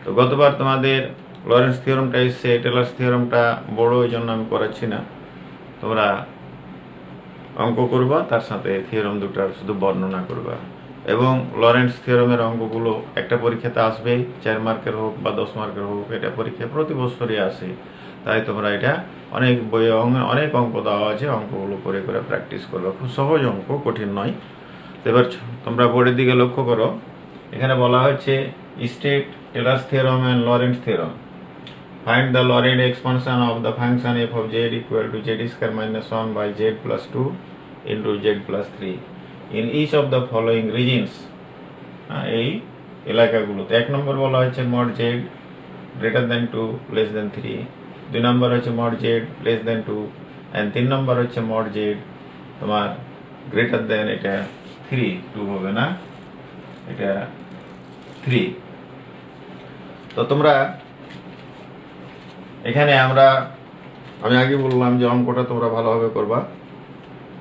তো গতবার তোমাদের লরেন্স থিওরামটা এসছে, টেলর্স থিওরামটা বড়, ওই জন্য আমি করাচ্ছি না। তোমরা অঙ্ক করবা, তার সাথে থিওরাম দুটার শুধু বর্ণনা করবা। এবং লরেন্স থিওরামের অঙ্কগুলো একটা পরীক্ষাতে আসবে, 4 মার্কের হোক বা 10 মার্কের হোক, এটা পরীক্ষায় প্রতি বছরই আসে। তাই তোমরা এটা অনেক বইয়ে অনেক অঙ্ক দেওয়া আছে, অঙ্কগুলো করে করে প্র্যাকটিস করবে। খুব সহজ অঙ্ক, কঠিন নয়। তো এবার তোমরা বোর্ডের দিকে লক্ষ্য করো, এখানে বলা হয়েছে state Taylor's theorem and Lawrence theorem. Find the Laurent expansion of the function f of z equal to z square minus 1 by z plus 2 into z plus 3 in each of the following regions. এই এলাকাগুলোতে 1 নম্বর বলা হয়েছে mod z greater than 2 less than 3, 2 নম্বর হচ্ছে mod z less than 2, and 3 নম্বর হচ্ছে mod z তোমার greater than এটা 3, 2 হবে না, এটা 3। তো তোমরা এখানে আমি আগে বললাম যে অঙ্কটা তোমরা ভালোভাবে করবা।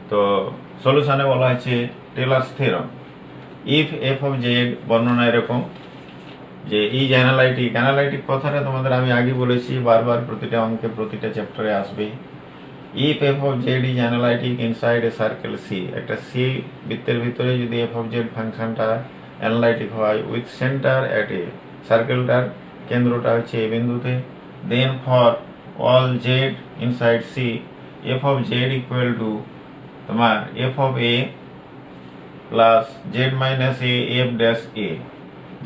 তো সলিউশনে বলা হয়েছে Taylor's theorem if F of Z, বর্ণনা এরকম যে ইজ অ্যানালাইটিক কথাটা তোমাদের আমি আগে বলেছি, বারবার প্রতিটা অঙ্কে প্রতিটা চ্যাপ্টারে আসবে। If F of Z is analytic inside a circle C, একটা সি বৃত্তের ভিতরে যদি এফ অফ জেড ফাংশনটা অ্যানালাইটিক হয় উইথ সেন্টার অ্যাট এ, সার্কেলটার কেন্দ্রটা হচ্ছে এ বিন্দুতে, then for all z inside C, f of z equal to তোমার f of a plus z minus a f dash a।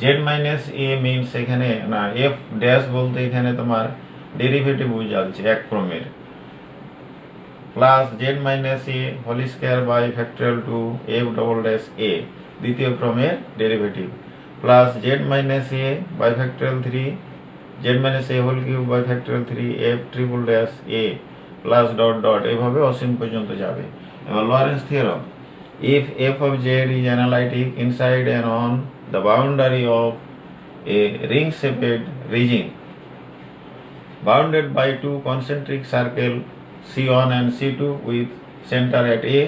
z minus a means এখানে না, f dash বলতে এখানে তোমার ডেরিভেটিভ বোঝাচ্ছে এক ক্রমের, plus z minus a whole square by factorial two f double dash a দ্বিতীয় ক্রমের ডেরিভেটিভ, plus z minus a by factorial 3 z minus a whole cube by factorial 3 f triple dash a plus dot dot, এইভাবে অসীম পর্যন্ত যাবে। এবার Lawrence theorem, if f of z is analytic inside and on the boundary of a ring shaped region bounded by two concentric circles C1 and C2 with center at A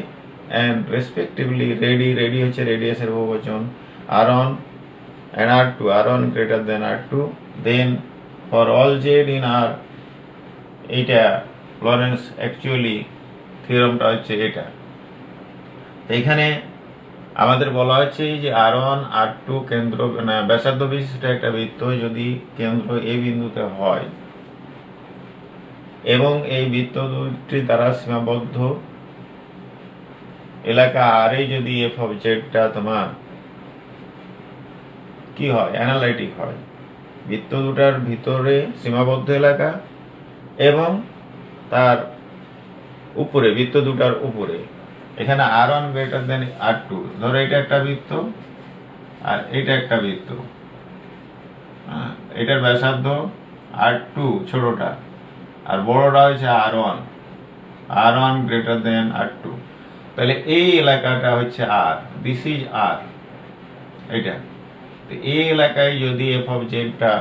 and respectively radii হচ্ছে রেডিয়াসের বহুবচন R1 and R2, R1 greater than R2, then for all z in R, এটা Lawrence actually থিওরামটা হচ্ছে এটা। এখানে আমাদের বলা হচ্ছে যে R1 R2 কেন্দ্র না ব্যাসার্ধ বিশিষ্ট একটা বৃত্ত যদি কেন্দ্র এ বিন্দুতে হয় এবং এই বৃত্ত দুটি দ্বারা সীমাবদ্ধ এলাকা আর এ যদি এফ অফ জেডটা তোমার কি হয়, অ্যানালাইটিক হয়, বৃত্ত দুটার ভিতরে সীমাবদ্ধ এলাকা এবং তার উপরে, বৃত্ত দুটার উপরে, এখানে R1 গ্রেটার দেন R2, ধরো এটা একটা বৃত্ত আর এটা একটা বৃত্ত, এটার ব্যাসার্ধ R2 ছোটটা আর বড়টা হচ্ছে R1 গ্রেটার দেন R2, তাহলে এই এলাকাটা হচ্ছে R, দিস ইজ R, এটা। এই এলাকায় যদি এফ অফ জেডটা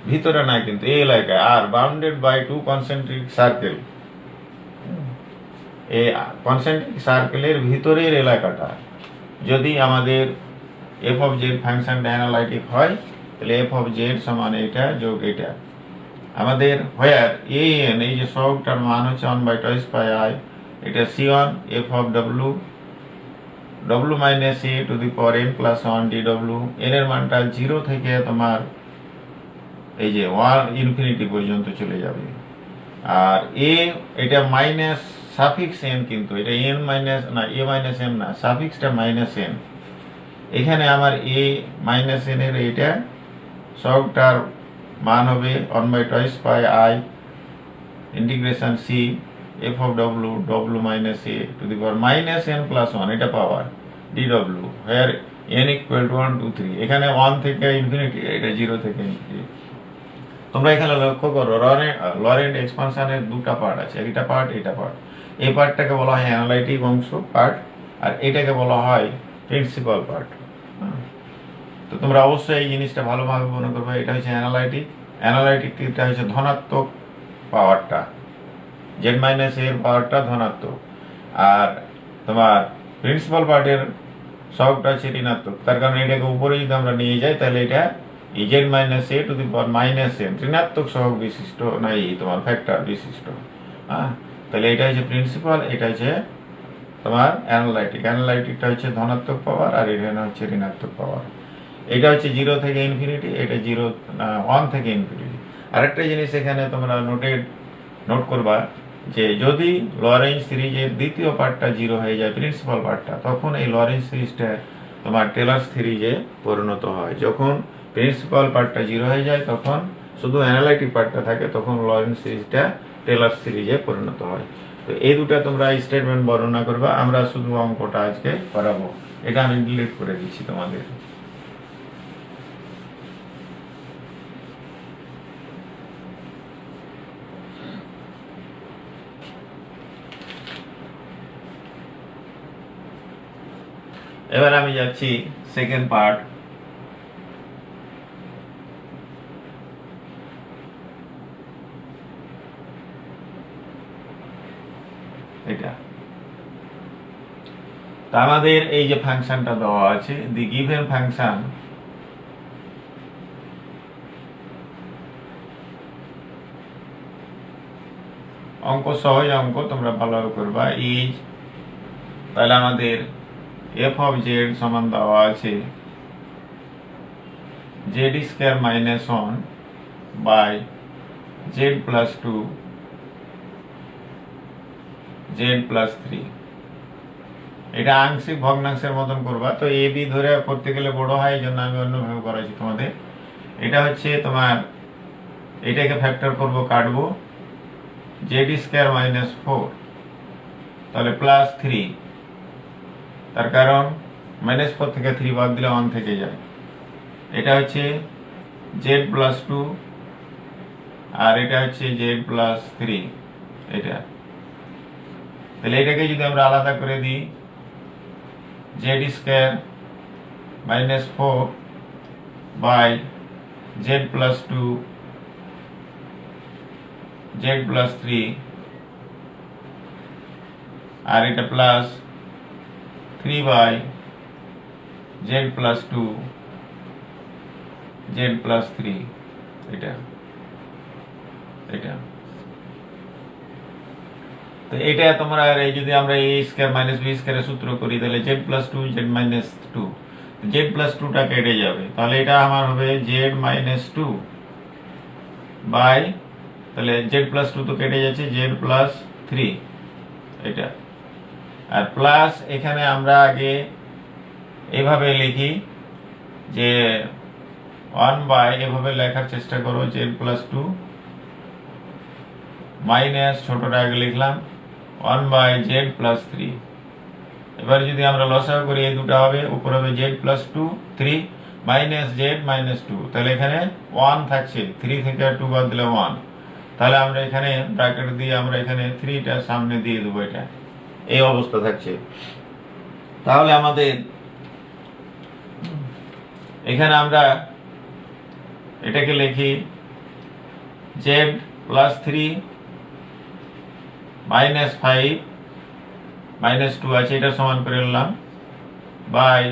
ভিতরে নাই কিন্তু এই এলাকায় আর bounded by two concentric circle, এই কনসেন্ট্রিক সার্কেলের ভিতরের এলাকাটা যদি আমাদের এফ অফ জেড ফাংশনটা অ্যানালাইটিক হয়, তাহলে এফ অফ জেড সমান এটা যোগ এটা আমাদের হোয়ার এ এন, এই যে সহগটার মান হচ্ছে 1/2 পাই আই, এটা C1 F of W w minus a two the power n plus 1 dw, n এর মানটা 0 থেকে তোমার এই যে 1 ইনফিনিটি পর্যন্ত চলে যাবে। আর a এটা মাইনাস সাফিক্স n, কিন্তু এটা n মাইনাস না, a মাইনাস n না, সাফিক্সটা মাইনাস n। এখানে আমার a মাইনাস n এর এটা সহগটার মান হবে 1/2 pi i integration c f of w minus a to the power minus n plus 1, এটা পাওয়ার dw, where n equal to 1 2 3, এখানে 1 থেকে ইনফিনিটি, এটা 0 থেকে ইনফিনিটি। তোমরা এখানে লক্ষ্য করো লরেন্ট এক্সপানশনের দুটো পার্ট আছে, এটা পার্ট এটা পার্ট। এই পার্টটাকে বলা হয় অ্যানালাইটিক অংশ পার্ট, আর এটাকে বলা হয় প্রিন্সিপাল পার্ট। তো তোমরা অবশ্যই এই জিনিসটা ভালোভাবে মনে করবে, এটা হচ্ছে অ্যানালাইটিকটা হচ্ছে ধনাত্মক পাওয়ারটা, জেড মাইনাস এর পাওয়ারটা ধনাত্মক, আর তোমার প্রিন্সিপাল পার্টের সহগটা হচ্ছে ঋণাত্মক। তার কারণে এটাকে উপরে যদি আমরা নিয়ে যাই তাহলে এটা EZ minus A two the power minus N ঋণাত্মক সহগ বিশিষ্ট নাই তোমার ফ্যাক্টর বিশিষ্ট। হ্যাঁ, তাহলে এটা হচ্ছে প্রিন্সিপাল, এটা হচ্ছে তোমার অ্যানালাইটিকটা হচ্ছে ধনাত্মক পাওয়ার, আর এখানে হচ্ছে ঋণাত্মক পাওয়ার। এটা হচ্ছে 0 থেকে ইনফিনিটি, এটা 1 থেকে ইনফিনিটি। আরেকটা জিনিস এখানে তোমরা নোট করবা যে যদি লরেঞ্জ সিরিজের দ্বিতীয় পার্টটা 0 হয়ে যায় প্রিন্সিপাল পার্টটা, তখন এই লরেঞ্জ সিরিজটা তোমার টেলর সিরিজে পরিণত হয়। যখন প্রিন্সিপাল পার্টটা 0 হয়ে যায় তখন শুধু অ্যানালাইটিক পার্টটা থাকে, তখন লরেঞ্জ সিরিজটা টেলর সিরিজে পরিণত হয়। তো এই দুটা তোমরা স্টেটমেন্ট বর্ণনা করবা, আমরা শুধু অঙ্কটা আজকে করাবো। এটা আমি ডিলিট করে দিচ্ছি তোমাদের। এবার আমি যাচ্ছি সেকেন্ড পার্ট। এটা তো আমাদের এই যে ফাংশনটা দেওয়া আছে, দি গিভেন ফাংশন অঙ্ক সহজ অঙ্ক, তোমরা ভালোভাবে করবা। ইজ, তাহলে আমাদের এফ অফ জেড সমান দেওয়া আছে Z square minus 1 by Z plus 2 Z plus 3। এটা আংশিক ভগ্নাংশের মতন করবা। তো এ বি ধরে করতে গেলে বড় হয়, এই জন্য আমি অন্যভাবে করাচ্ছি তোমাদের। এটা হচ্ছে তোমার, এটাকে ফ্যাক্টর করব, কাটবো, জেড স্কোয়ার মাইনাস 4, তাহলে প্লাস 3, তার কারণ -4 থেকে 3 বাদ দিলে 1 থেকে যায়। এটা হচ্ছে জেড প্লাস 2, আর এটা হচ্ছে জেড প্লাস 3। এটা তাহলে এটাকে যদি আমরা আলাদা করে দিই, z square minus 4 by Z plus 2 Z plus 3, আর এটা plus 3 by Z plus 2 Z plus 3। এটা তো এটা তোমরা যদি আমরা এ স্কয়ার মাইনাস বি স্কয়ারের সূত্র করি, তাহলে z plus 2 z minus 2, Z plus 2টা কেটে যাবে, তাহলে এটা আমার হবে জেড মাইনাস 2 বাই, তাহলে জেড প্লাস 2 তো কেটে যাচ্ছে, জেড প্লাস 3। এটা আর প্লাস, এখানে আমরা আগে এভাবে লিখি যে 1 বাই, এভাবে লেখার চেষ্টা করো, জেড প্লাস 2 মাইনাস, ছোটটা আগে লিখলাম 1 বাই জেড প্লাস 3। এবার যদি আমরা লসাগু করি, এই দুটো হবে, উপর হবে Z plus 2 3 minus Z minus 2, তাহলে এখানে 1 থাকছে, 3 থেকে 2 বাদ দিলে 1, তাহলে আমরা এখানে ব্র্যাকেট দিয়ে আমরা এখানে 3টা সামনে দিয়ে দেবো। এটা এই অবস্থা থাকছে। তাহলে আমাদের এখানে আমরা এটাকে লিখি জেড প্লাস 3 মাইনাস 5 মাইনাস 2 আছে, এটা সমান করে নিলাম, বাই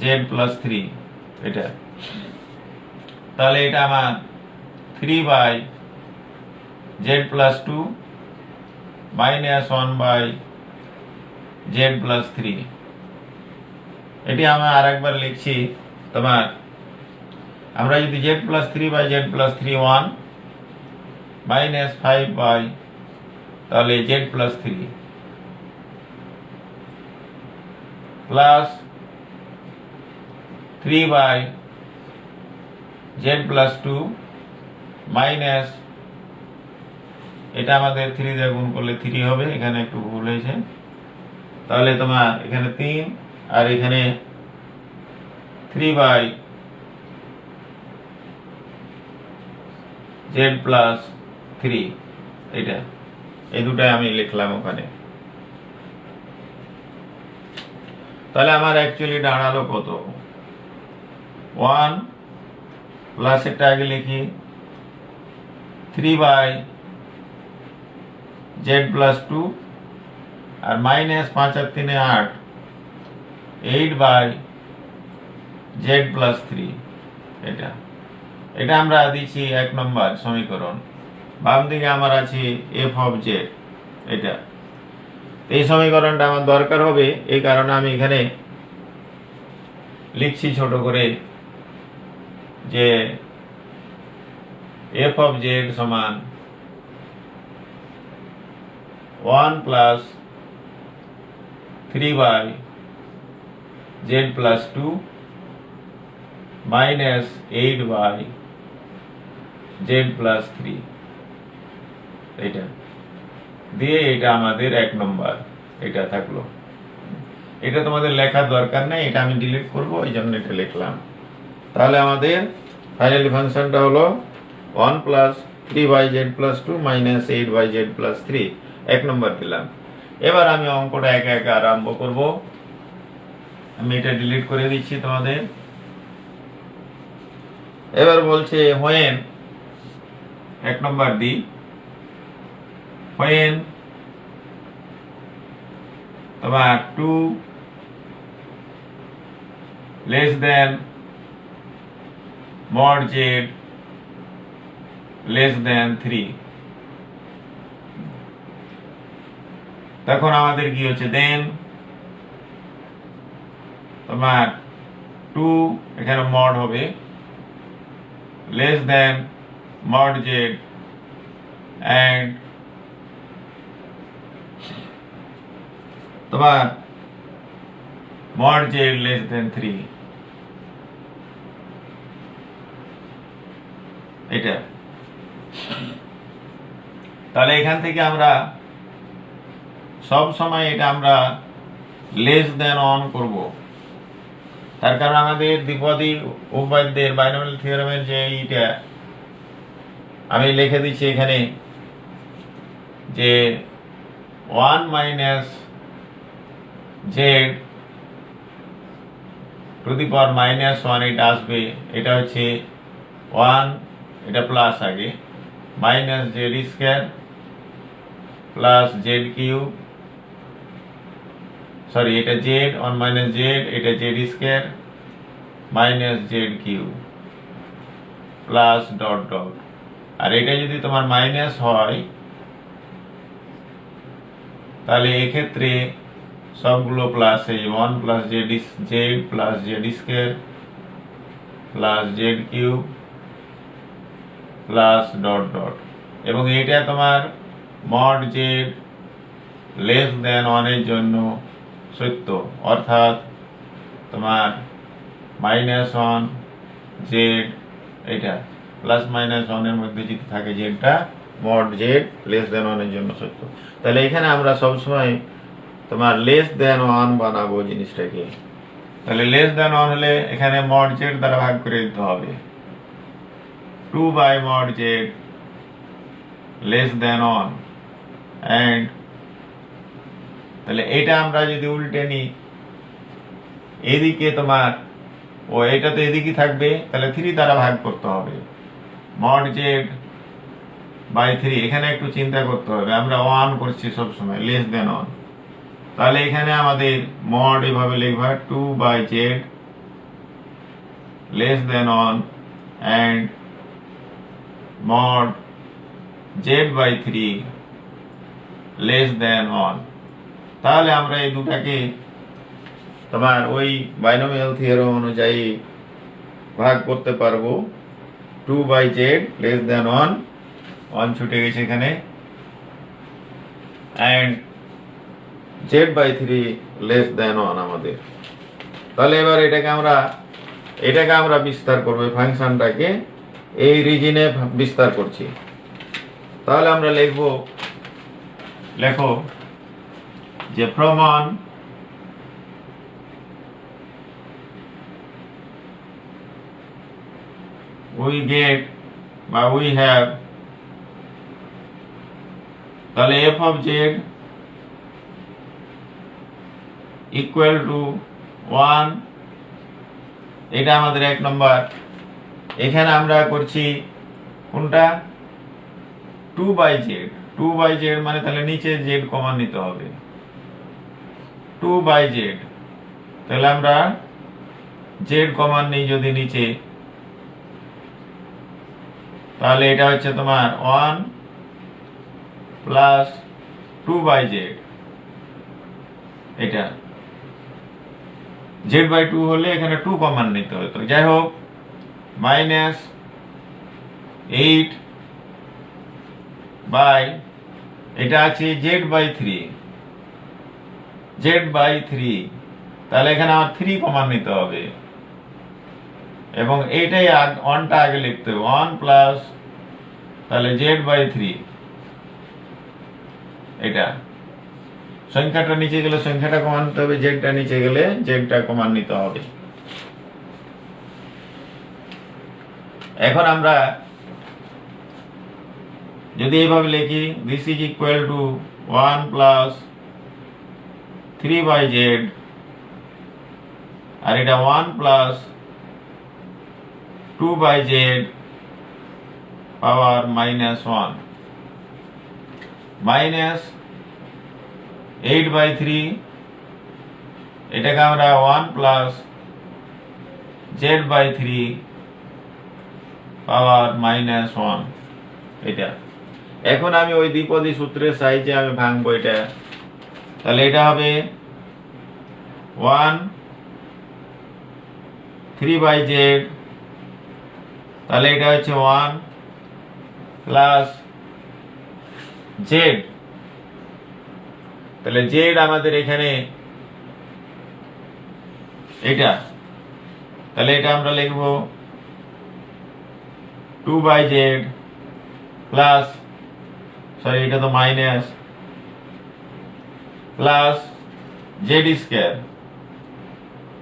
জেড প্লাস 3। এটা তাহলে এটা আমার 3 by Z plus 2 minus 1 by Z plus 3। এটি আমরা আরেকবার লিখছি তোমার, আমরা যদি z plus 3 by Z plus 3 1 minus 5 by, তাহলে z plus 3 plus 3 by Z plus 2 minus, এটা আমাদের 3 দিয়ে গুণ করলে 3 হবে, এখানে একটু ভুল হয়েছে, তাহলে তোমার এখানে 3 আর এখানে 3 বাই জেড প্লাস 3। এটা এই দুটাই আমি লিখলাম ওখানে। তাহলে আমার অ্যাকচুয়ালি দাঁড়ালো কত, 1 প্লাস, এটা আগে লিখি 3 বাই জেড প্লাস 2, আর মাইনাস 5 আর 3 8 8 বাই জেড প্লাস 3। এটা এটা আমরা দিচ্ছি 1 নম্বর সমীকরণ। বাম দিকে আমার আছে এফ অফ জেড। এটা এই সমীকরণটা আমার দরকার হবে, এই কারণে আমি এখানে লিখছি ছোট করে যে এফ অফ জেড সমান 1 plus 3 by Z plus 2 minus 8 by Z plus 3। এটা দিয়ে এটা আমাদের 1 নম্বর এটা থাকলো। এটা তোমাদের লেখার দরকার নেই, এটা আমি ডিলিট করব, এই জন্য এটা লিখলাম। তাহলে আমাদের ফাইনালি ফাংশনটা হলো 1 plus 3 by Z plus 2 minus 8 by Z plus 3, 1 number দিলাম। এবার আমি অঙ্কটা একে একে আরম্ভ করব। আমি এটা ডিলিট করে দিচ্ছি তোমাদের। এবার বলছে when, 1 নম্বর দি, when তোমার 2 less than mod z less than 3, তখন আমাদের কি হচ্ছে দেন তোমার 2 এখানে মড হবে less than mod z and তোমার mod z less than 3। এটা তাহলে এখান থেকে আমরা সব সময় এটা আমরা লেস দেন অন করব, তার কারণ আমাদের দ্বিপদী উপপাদ্যের বাইনোমিয়াল থিওরেমের যে এইটা আমি লিখে দিচ্ছি এখানে যে 1 minus z to the power -1 এটা আসবে, এটা হচ্ছে 1, এটা প্লাস আগে minus z square plus z cube, sorry এটা জেড 1 মাইনাস জেড, এটা z square minus z cube plus dot dot. আর এটা যদি তোমার মাইনাস হয় তাহলে এক্ষেত্রে সবগুলো প্লাস, এই 1 plus Z plus Z square plus z cube plus dot dot. এবং এটা তোমার মড জেড লেস দেন 1 এর জন্য সত্য, অর্থাৎ তোমার -1 জেড এটা প্লাস -1 এর মধ্যে যদি থাকে জেডটা মড জেড লেস দেন 1 এর জন্য সত্য। তাহলে এখানে আমরা সবসময় তোমার লেস দেন 1 বানাবো জিনিসটাকে। তাহলে লেস দেন 1 হলে এখানে মড জেড দ্বারা ভাগ করে দিতে হবে, 2 by mod z less then 1 and তাহলে এটা আমরা যদি উল্টে নিই এদিকে তোমার ও এটা তো এদিকে থাকবে, তাহলে 3 দ্বারা ভাগ করতে হবে, মড জেড বাই 3। এখানে একটু চিন্তা করতে হবে, আমরা 1 করছি সবসময় লেস দেন 1, তাহলে এখানে আমাদের মড এভাবে লিখবা 2 by z less then 1 and mod z by 3 less then 1। তাহলে আমরা এই দুটাকে তোমার ওই বাইনোমিয়াল থিওরেম অনুযায়ী ভাগ করতে পারবো। 2 বাই জেড লেস দেন 1 ছুটে গেছে এখানে, and z by 3 less then 1 আমাদের। তাহলে এবার এটাকে আমরা বিস্তার করবো, ফাংশনটাকে এই রিজিনে বিস্তার করছি। তাহলে আমরা লেখো যে প্রমাণ we get বা we have, তাহলে f of z equal to 1, এটা আমাদের 1 নম্বর। এখানে আমরা করছি কোনটা 2 বাই জেড, 2 বাই জেড মানে তাহলে নিচে জেড কমন নিতে হবে, 2 বাই জেড। তাহলে আমরা জেড কমন নিই যদি নিচে তাহলে এটা হচ্ছে তোমার 1 প্লাস 2/z, এটা z/2 হলে এখানে 2 কমন নিতে হতো। যাই হোক, -8 বাই এটা আছে z/3, তাহলে এখানে আমার 3 কমন নিতে হবে এবং এইটাই 1টা আগে লিখতে হবে, 1 প্লাস তাহলে z/3, এটা সংখ্যাটা নিচে গেলে সংখ্যাটা কমান নিতে হবে, জেডটা নিচে গেলে জেডটা কমান নিতে হবে। এখন আমরা যদি এইভাবে লিখি, this is equal to 1 plus 3/z, আর এটা 1 প্লাস 2/z পাওয়ার -1 মাইনাস 8/3, এটাকে আমরা 1 প্লাস z/3 পাওয়ার -1, এটা। এখন আমি ওই দ্বিপদী সূত্রের সাহায্যে আমি ভাঙবো এটা। তাহলে এটা হবে 1 3/z, তাহলে এটা হচ্ছে 1 প্লাস z, তাহলে z আমাদের এখানে এটা, তাহলে এটা আমরা লিখব 2/z প্লাস, সরি এটা তো মাইনাস, প্লাস z²,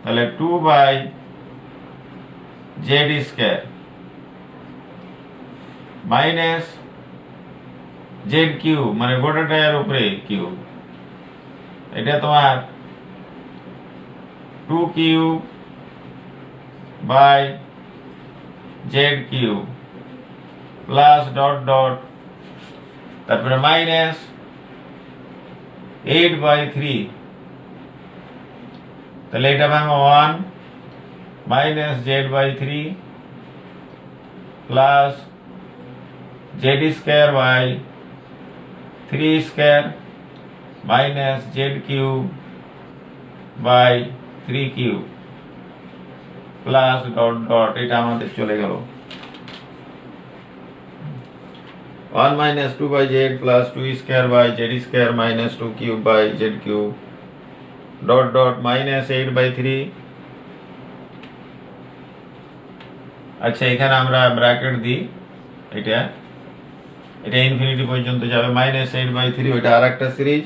তাহলে 2/z² মাইনাস z³ মানে গোটাটার উপরে কিউব, এটা তোমার 2³/z³ প্লাস ডট ডট, তারপরে মাইনাস 8/3, তাহলে এটা ভাঙো 1 minus z/3 plus z²/3² minus z³/3³ plus dot dot, এটা আমাদের চলে গেল 1 minus 2/z plus 2²/z² minus 2³/z³ dot dot minus 8/3। আচ্ছা, এখানে আমরা ব্র্যাকেট দিই, এটা ইনফিনিটি পর্যন্ত যাবে, -8/3, ওইটা আর একটা series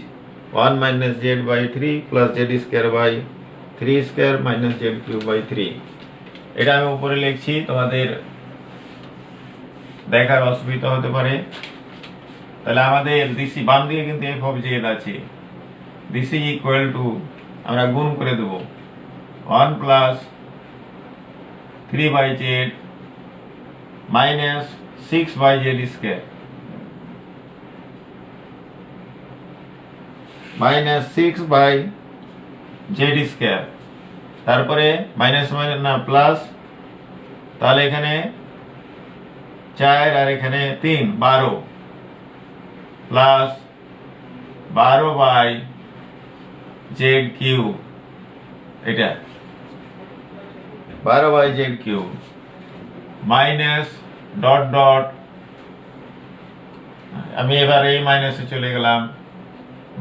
1 minus z/3 plus z²/3² minus z³/3। এটা আমি উপরে লিখছি, তোমাদের দেখার অসুবিধা হতে পারে। তাহলে আমাদের দিসি বাম দিকে কিন্তু f(z) আছে, দিস ইজ ইকুয়াল টু, আমরা গুণ করে দেব 1 plus 3/z minus 6/z² minus 6/z², তারপরে মাইনাস মাইনাস না প্লাস, তাহলে এখানে 4 আর এখানে 3, 12 প্লাস 12/z³ এটা 12/z³ মাইনাস ডট ডট, আমি এবার এই মাইনাসে চলে গেলাম,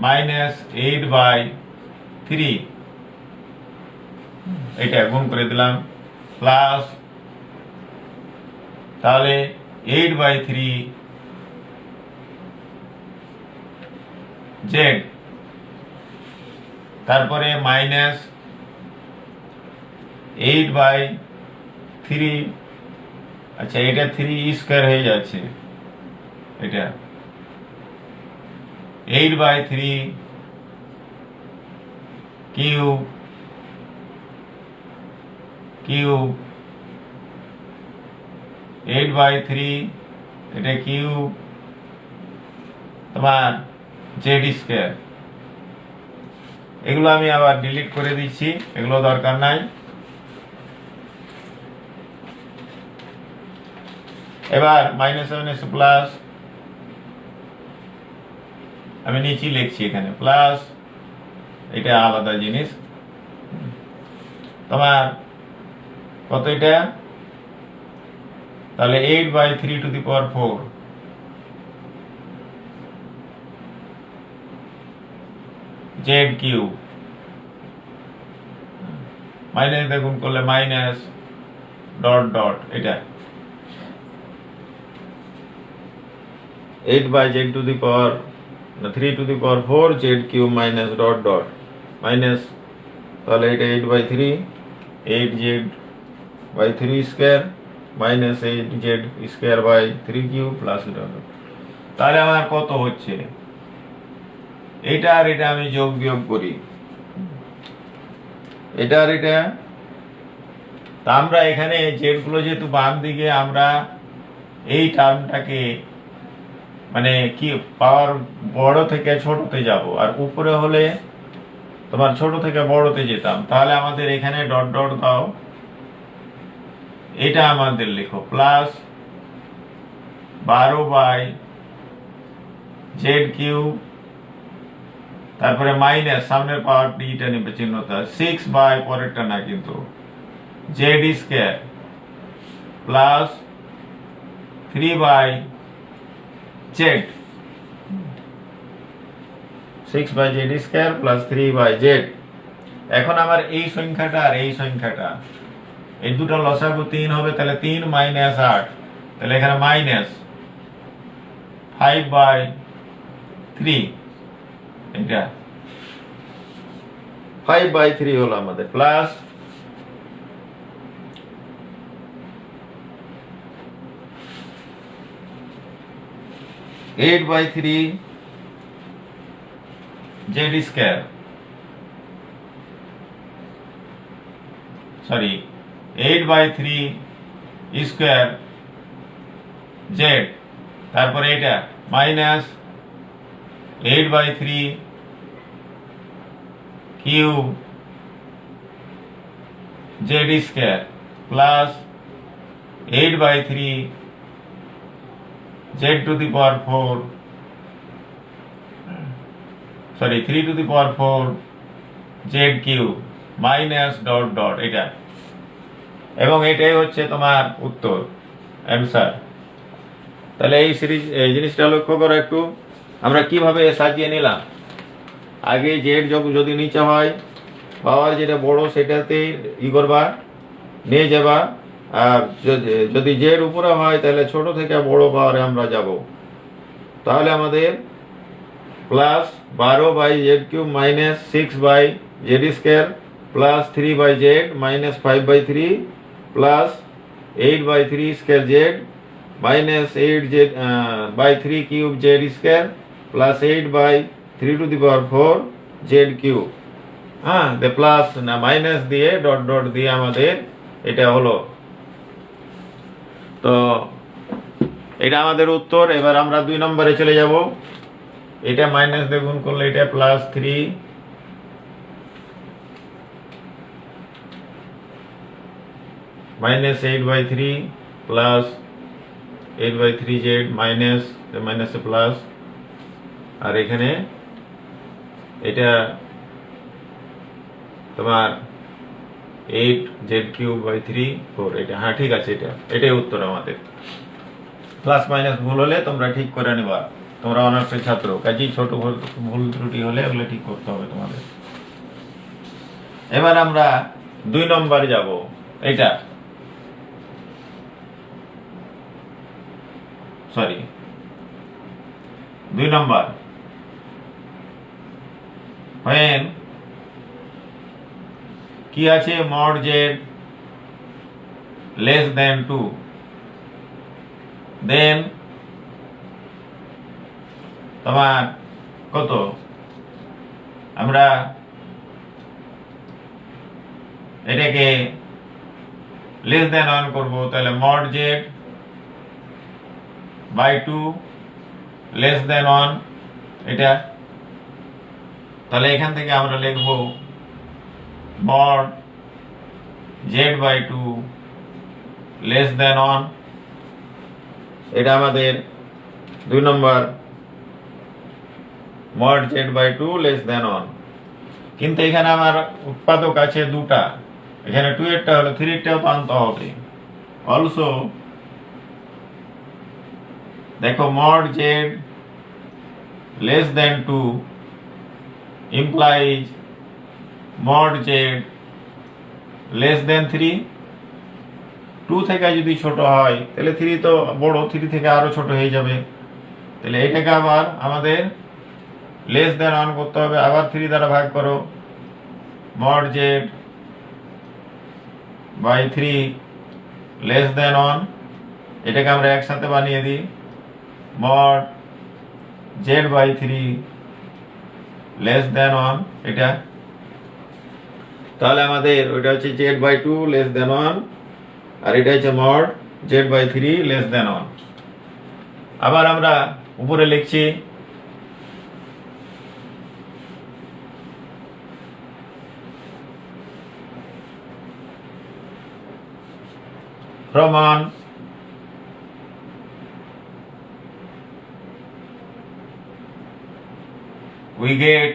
মাইনাস 8/3, এটা গুণ করে দিলাম, প্লাস তাহলে 8/3 z, তারপরে মাইনাস 8/3, আচ্ছা এটা 3² হয়ে যাচ্ছে, এটা 8/3 কিউব 8/3, এটা কিউব তোমার z²। এগুলো আমি আবার ডিলিট করে দিচ্ছি, এগুলো দরকার নাই। এবার -7 এসে প্লাস, আমি নিচে লিখছি এখানে প্লাস, এটা আলাদা জিনিস। তোমার কত এটা, তাহলে 8/3⁴ জেড কিউব, মাইনাস দেখুন করলে মাইনাস ডট ডট, এটা 8/3⁴ Z cube minus dot dot minus, তাহলে এটা 8/3, 8z/3 square minus 8z² 3³ plus dot dot. তাহলে আমার কত হচ্ছে, এটা আর এটা আমি যোগ বিয়োগ করি, এটা আর এটা। তা আমরা এখানে জেড গুলো যেহেতু বাম দিকে, আমরা এই টার্মটাকে মানে কি পাওয়ার বড় থেকে ছোটতে যাব, আর উপরে হলে তোমার ছোট থেকে বড়তে যেতাম। তাহলে আমাদের এখানে ডট ডট দাও, এটা আমাদের লিখো প্লাস 12/z³, তারপরে মাইনাস সামনের পাওয়ারটি এটা নেবে চিহ্নটা, 6 পরেরটা না কিন্তু, z² plus 3/z, 6/z² plus 3/z। এখন আমার এই সংখ্যাটা আর এই সংখ্যাটা, এই দুটো লসাগু 3 হবে, তাহলে 3 - 8, তাহলে এখানে মাইনাস 5/3, এটা 5/3 হলো আমাদের, plus 8/3 z², sorry 8/3 square Z, তারপরে এটা minus 8/3 cube z² plus 8/3 z⁴, sorry 3⁴ z³ minus dot dot, এটা। এবং এটাই হচ্ছে তোমার উত্তর, অ্যান্সার। তাহলে এই সিরিজ, এই জিনিসটা লক্ষ্য করো একটু, আমরা কিভাবে সাজিয়ে নিলাম। আগে জেড যদি নিচে হয়, পাওয়ার যেটা বড় সেটাতে করবা, নিয়ে যাবা, আর যদি জেড উপরে হয় তাহলে ছোট থেকে বড় পাওয়ারে আমরা যাব। তাহলে আমাদের plus 12/z³ minus 6/z² plus 3/z minus 5/3 plus 8/3 square Z minus 8z/3³ z² plus 8/3⁴ z³। হ্যাঁ, প্লাস না মাইনাস দিয়ে ডট ডট দিয়ে আমাদের এটা হলো। তো এটা আমাদের উত্তর। এবার আমরা 2 নম্বরে চলে যাব। এটা মাইনাস দিয়ে গুণ করলে এটা plus 3 minus 8/3 plus 8/3z minus মাইনাসে প্লাস, আর এখানে এটা তোমার 8z³/3 এটা। হ্যাঁ ঠিক আছে, এটাই উত্তর আমাদের। প্লাস মাইনাস ভুল হলে তোমরা ঠিক করে নেবা, তোমরা অনার্সের ছাত্র, কাজেই ছোট ভুল ত্রুটি হলে ওগুলো ঠিক করতে হবে তোমাদের। এবার আমরা 2 নম্বর যাব। এটা সরি 2 নম্বর, when কি আছে, mod z less than 2, then তোমার কত, আমরা এটাকে লেস দেন 1 করব, তাহলে mod z by 2 less than 1, এটা। তাহলে এখান থেকে আমরা লিখব mod z by 2 less than 1, এটা আমাদের 2 নম্বর mod z/2 লেস দেন 1। কিন্তু এখানে আমার উৎপাদক আছে দুটা, এখানে 2 এরটা হলো 3 এরটাও তো আনতে হবে। অলসো দেখো mod z লেস দেন 2 implies mod z লেস দেন 3। 2 থেকে যদি ছোট হয় তাহলে 3 তো বড়, 3 থেকে আরো ছোট হয়ে যাবে। তাহলে এটাকে আবার আমাদের লেস দেন 1 করতে হবে, আবার 3 দ্বারা ভাগ করো, mod z by 3 less then 1। এটাকে আমরা একসাথে বানিয়ে দিই, mod z by 3 less then 1। এটা তাহলে আমাদের ওইটা হচ্ছে z/2 লেস দেন 1, আর এটা হচ্ছে mod z/3 লেস দেন 1। আবার আমরা উপরে লিখছি from on we get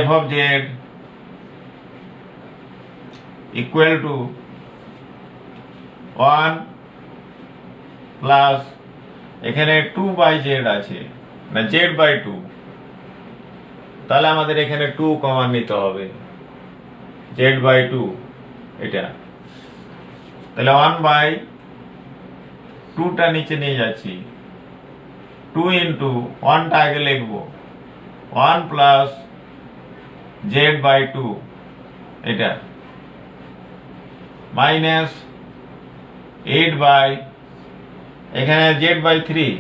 f of z equal to 1 plus এখানে 2/z আছে না z/2, তাহলে আমাদের এখানে 2 কমন নিতে হবে, z/2 এটা। তাহলে 1/2টা নিচে নিয়ে যাচ্ছি, 2 ইন্টু 1টা আগে লিখবো, 1 প্লাস z/2 এটা মাইনাস 8 এখানে z/3,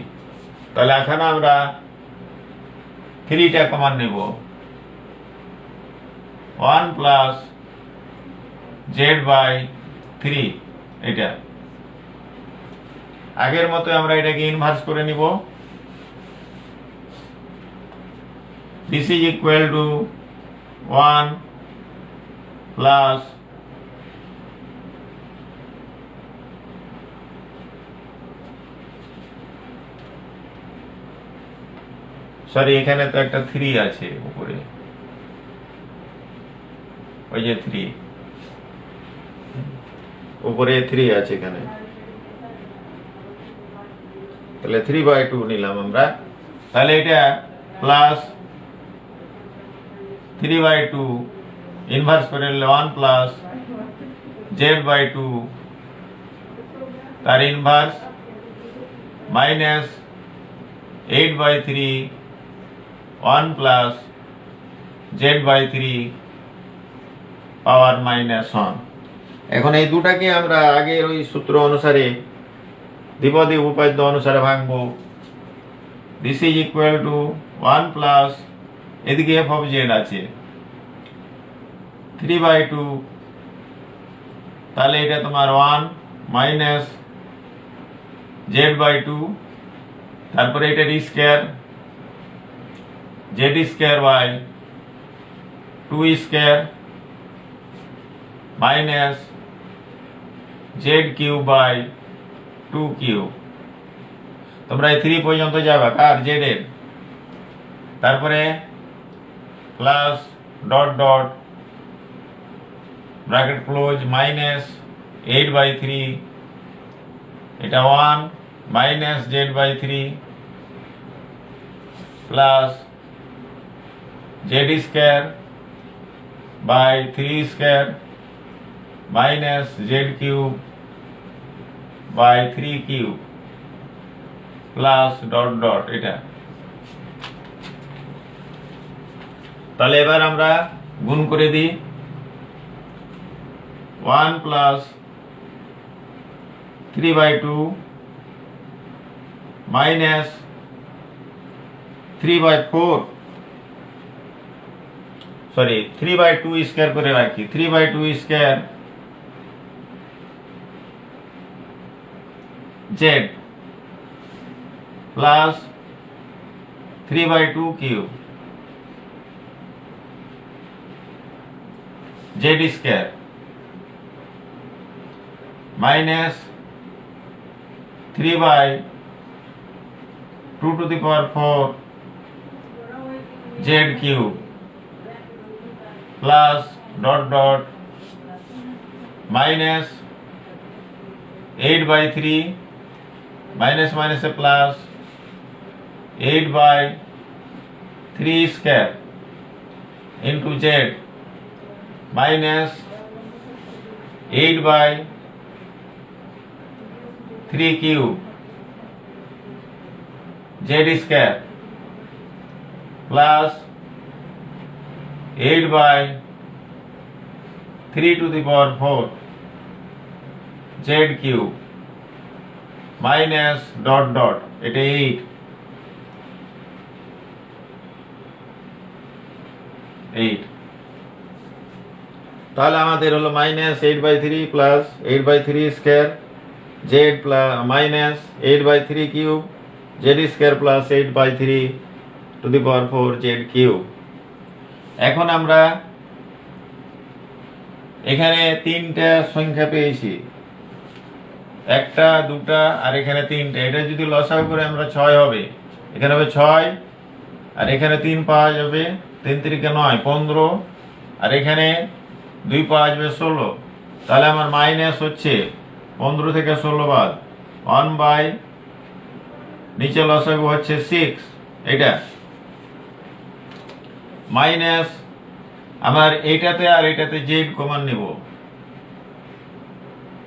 তাহলে এখানে আমরা 3টা কমন নেব, 1 প্লাস z/3 এটা। আগের মতো আমরা এটাকে ইনভার্স করে নিব, this is equal to 1 plus sorry এখানে তো একটা 3 আছে উপরে, ওই যে 3 উপরে 3 আছে এখানে, তাহলে 3/2 নিলাম আমরা। তাহলে এটা প্লাস 3/2 ইনভার্স করে নিলে 1 প্লাস z/2 তার ইনভার্স মাইনাস 8/3 1 প্লাস z/3 পাওয়ার -1। এখন এই দুটাকে আমরা আগের ওই সূত্র অনুসারে দ্বিপদী উপপাদ্য অনুসারে ভাঙবো, this is equal to 1 plus এদিকে f অফ z আছে 3/2, তাহলে এটা তোমার 1 মাইনাস z/2, তারপরে এটা square z² by 2² minus z³ by 2³ তোমরা এই 3 পর্যন্ত যাবে কার z এর, তারপরে plus dot dot bracket close minus 8/3 এটা 1 minus z/3 plus z² by 3² minus z³ by 3³ plus dot dot এটা। তাহলে এবার আমরা গুণ করে দিই, 1 প্লাস 3/2 মাইনাস 3/4 সরি 3/2 স্কয়ার করে রাখি, 3/2 square z plus 3/2 cube z square minus 3 by 2 to the power 4 z cube plus dot dot minus 8 by 3 minus minus a plus 8 by 3 square into z minus 8 by 3 cube z square plus 8 by 3 to the power 4 z cube minus dot dot এটা 8 তাহলে আমাদের হলো minus 8/3 plus 8/3 square z plus minus 8/3 cube z square plus 8/3 two the power 4 z cube. এখন আমরা এখানে তিনটা সংখ্যা পেয়েছি, একটা দুটা আর এখানে তিনটা। এটা যদি লসাগু করে আমরা 6 হবে, এখানে হবে 6 আর এখানে 3 পাওয়া যাবে, 3 3 9 15 আর এখানে 2 পাওয়া যাবে 16। তাহলে আমার মাইনাস হচ্ছে 15 থেকে 16 বাদ 1 বাই নিচে লসাগু হচ্ছে 6, এটা মাইনাস আমার এইটাতে আর এটাতে জেড কমন নিব,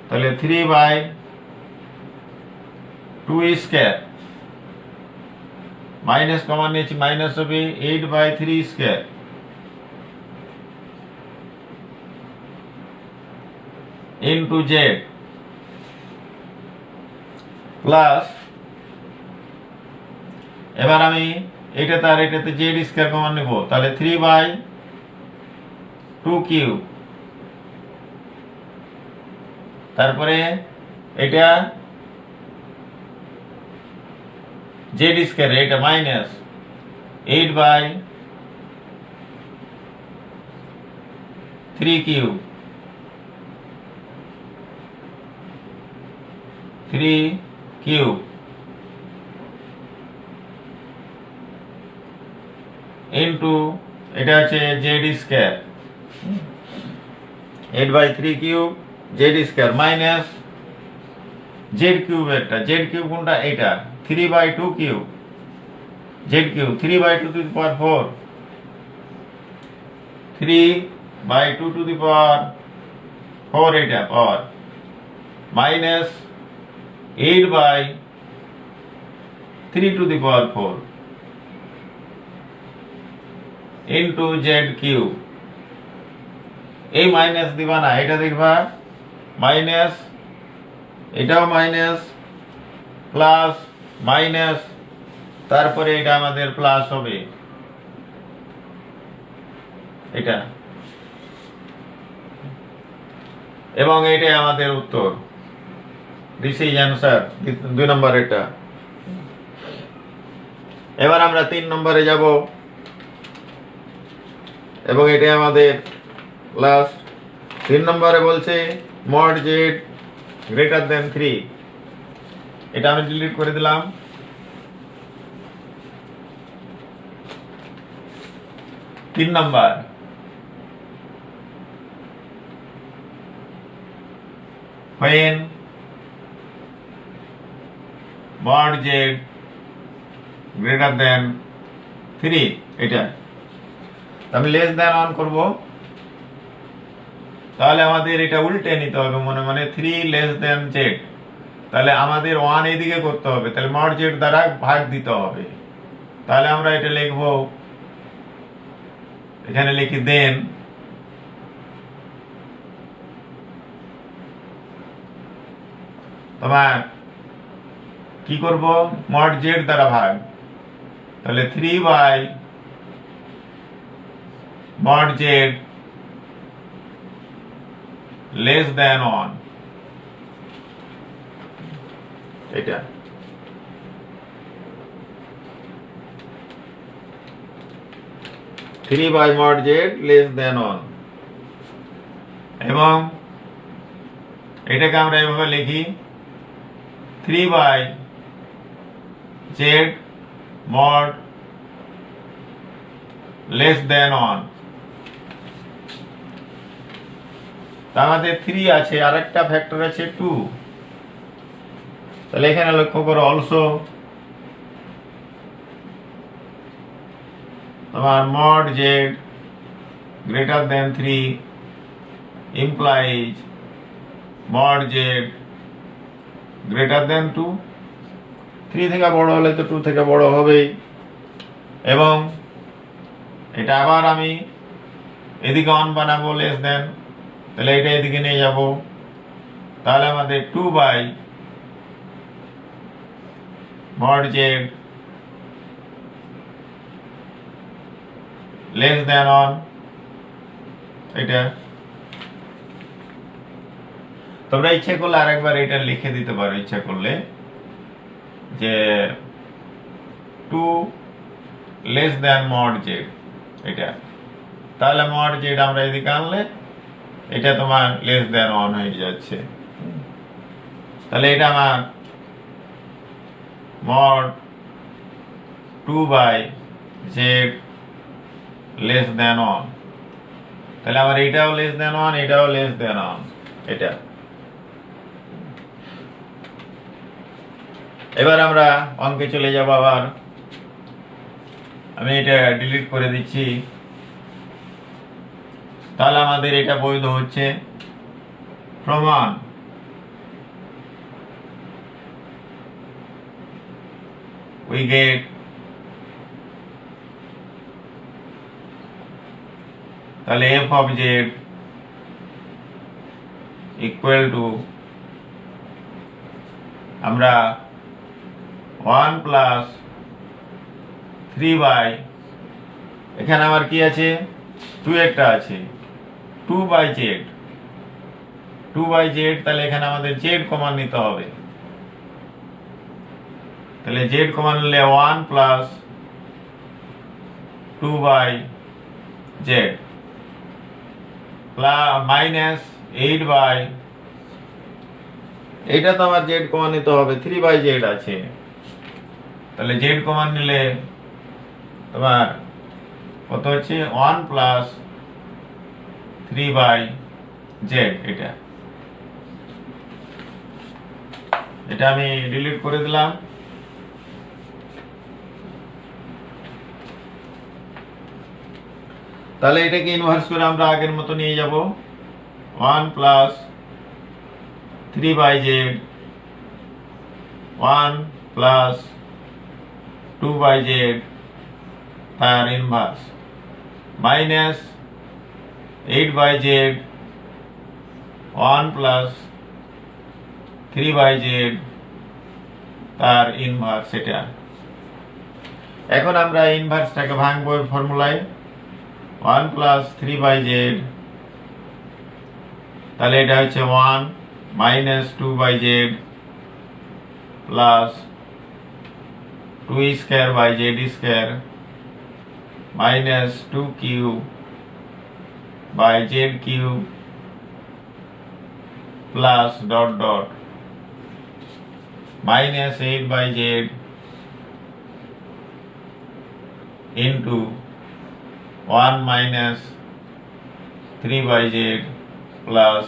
তাহলে 3 বাই 2 স্কয়ার মাইনাস কমন নিয়েছি, মাইনাস হবে 8 by 3 square into z plus, এবার আমি এটাতে আর এটাতে জেড স্কয়ার কমন নেব, তাহলে 3 বাই 2 কিউব, তারপরে এটা জেড স্কয়ার, এটা minus 8 by 3 cube 3 cube into এটা হচ্ছে z square 8 by 3 cube z square minus z cube, একটা জেড কিউব কোনটা, এটা 3 by 2 cube z cube 3 by 2 to the power 4 3 by 2 to the power 4 এটা power minus 8 by 3 to the power 4 into z cube. এই minus দিবা না, এটা দেখবা minus, এটাও মাইনাস প্লাস মাইনাস, তারপরে এটা আমাদের প্লাস হবে, এটা এবং এটাই আমাদের উত্তর। দিস ইজ অ্যান্সার 2 নম্বর এটা। এবার আমরা 3 নম্বরে যাব এবং এটাই আমাদের লাস্ট। 3 নম্বরে বলছে মড জেড গ্রেটার দেন 3, এটা আমি ডিলিট করে দিলাম। তিন নম্বর when mod z greater than 3, এটা আমি লেস দেন অন করব, তাহলে আমাদের এটা উল্টে নিতে হবে মনে মনে, 3 লেস দেন z, তাহলে আমাদের 1 এদিকে করতে হবে, তাহলে mod z দ্বারা ভাগ দিতে হবে। তাহলে আমরা এটা লিখব, এখানে লিখি দেন তোমার কি করব, mod z দ্বারা ভাগ, তাহলে 3 by mod z less then 1, এটা three by mod z less then 1 এবং এটাকে আমরা এভাবে লিখি 3 by z mod less then 1। আমাদের 3 আছে, আরেকটা ফ্যাক্টর আছে 2। তাহলে এখানে লক্ষ্য করো অলসো তোমার mod z greater than 3 implies mod z greater than 2। 3 থেকে বড় হলে তো 2 থেকে বড় হবেই। এবং এটা আবার আমি এদিকে 1 বানাবো লেস দেন, তাহলে এটা এদিকে নিয়ে যাব, তাহলে আমাদের 2 by mod z less then 1 এটা। তোমরা ইচ্ছা করলে আরেকবার এটা লিখে দিতে পারো, ইচ্ছা করলে যে 2 লেস দেন mod z এটা, তাহলে mod z আমরা এদিকে আনলে এটা তোমার লেস দেন 1 হয়ে যাচ্ছে। তাহলে এটা আমার mod 2 by z less then 1। তাহলে আমার এটাও লেস দেন 1, এটাও লেস দেন 1 এটা। এবার আমরা অঙ্কে চলে যাব। আবার আমি এটা ডিলিট করে দিচ্ছি, তাহলে আমাদের এটা বৈধ হচ্ছে। প্রমাণ we get তাহলে f of z equal to আমরা 1 প্লাস 3 বাই, এখানে আমার কি আছে 2 একটা আছে, 2 বাই z, 2 বাই z। তাহলে এখানে আমাদের z কমন নিতে হবে, তাহলে z কমন নিলে 1 plus 2 by z minus 8 by, এইটা তো আমার z কমন নিতে হবে, 3 বাই z আছে, তাহলে z কমন নিলে তোমার কত হচ্ছে 1 প্লাস 3 বাই z এটা। এটা আমি ডিলিট করে দিলাম। তাহলে এটাকে ইনভার্স করে আমরা আগের মতো নিয়ে যাব, 1 plus 3 by z 1 plus 2 by z তার inverse minus 8 by z 1 plus 3 by z তার ইনভার্স এটা। এখন আমরা ইনভার্সটাকে ভাঙবো ফর্মুলায়, 1 প্লাস 3 বাই z, তাহলে এটা হচ্ছে 1 minus 2 by z plus 2 square by z square minus 2 cube by z cube plus dot dot minus 8 by z into 1 minus 3 by z plus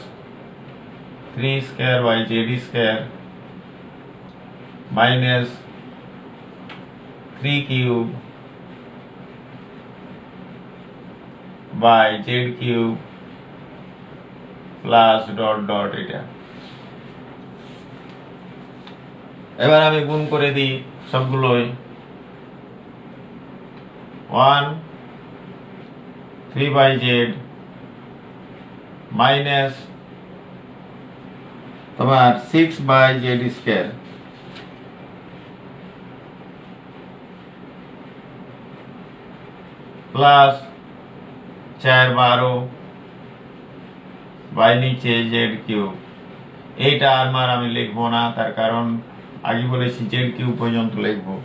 3 square by z square minus 3 cube by z cube plus dot dot এটা। এবার আমি গুণ করে দিই সবগুলোই, 1 3 by z minus তোমার 6 by z square plus 4 12 by নিচে z cube. এইটা আর আমি লিখবো না, তার কারণ আগে বলেছি z কিউব পর্যন্ত লিখবো,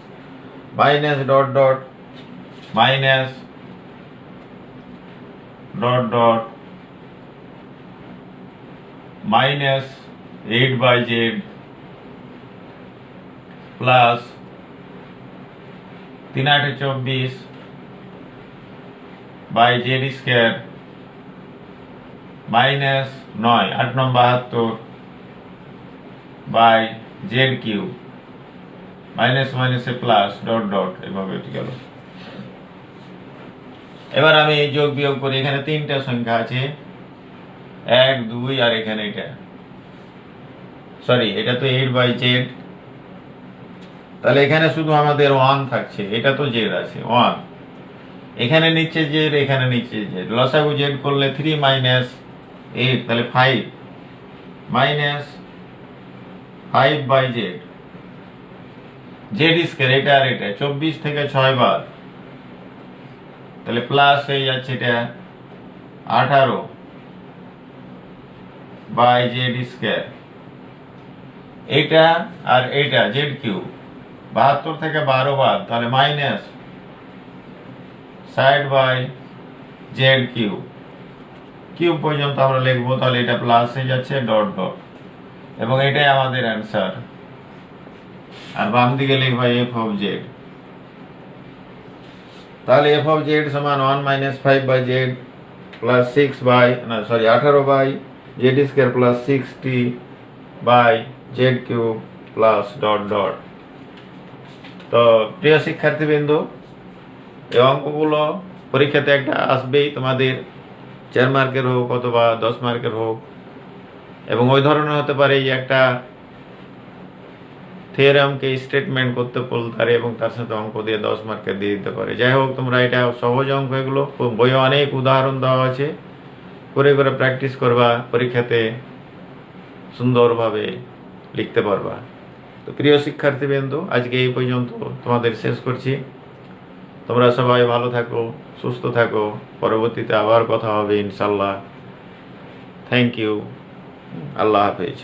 minus dot dot minus dot dot minus 8/z plus 3/8 by z square minus 9 by z cube minus মাইনাসে প্লাস ডট ডট এভাবে গেল। এবার আমি যোগ বিয়োগ করি, এখানে তিনটা সংখ্যা আছে 1 2 আর এখানে এটা তো 8/z, তাহলে এখানে শুধু আমাদের 1 থাকছে, এটা তো জেড আছে 1, এখানে নিচে জেড এখানে নিচে জেড, লসাগু জেড করলে 3 - 8 তাহলে 5 মাইনাস 5/z জেড স্কয়ার এটা আর এটা 24 থেকে 6 বার, তাহলে প্লাস হয়ে যাচ্ছে এটা 18 বাই জেড স্কয়ার, এটা আর এটা জেড কিউব 72 থেকে 12 বার, তাহলে মাইনাস 60 বাই জেড কিউব পর্যন্ত আমরা লিখবো, তাহলে এটা প্লাস হয়ে যাচ্ছে ডট ডট, এবং এটাই আমাদের অ্যান্সার। আর বাম দিকে লিখবো এফ অফ জেড, তাহলে এফ অফ জেড সমান 1 - 5/z plus 18 by z square plus 60 by z cube plus dot dot. তো প্রিয় শিক্ষার্থীবৃন্দ, এই অঙ্কগুলো পরীক্ষাতে একটা আসবেই, তোমাদের 4 মার্কের হোক অথবা 10 মার্কের হোক, এবং ওই ধরনের হতে পারে যে একটা থিওরামকে স্টেটমেন্ট করতে বলতে এবং তার সাথে অঙ্ক দিয়ে 10 মার্কের দিয়ে দিতে পারে। যাই হোক, তোমরা এটা সহজ অঙ্ক, এগুলো বইয়ে অনেক উদাহরণ দেওয়া আছে, করে করে প্র্যাকটিস করবা, পরীক্ষাতে সুন্দরভাবে লিখতে পারবা। তো প্রিয় শিক্ষার্থীবৃন্দ, আজকে এই পর্যন্ত তোমাদের শেষ করছি। তোমরা সবাই ভালো থাকো, সুস্থ থাকো, পরবর্তীতে আবার কথা হবে ইনশাল্লাহ। থ্যাংক ইউ, আল্লাহ হাফেজ।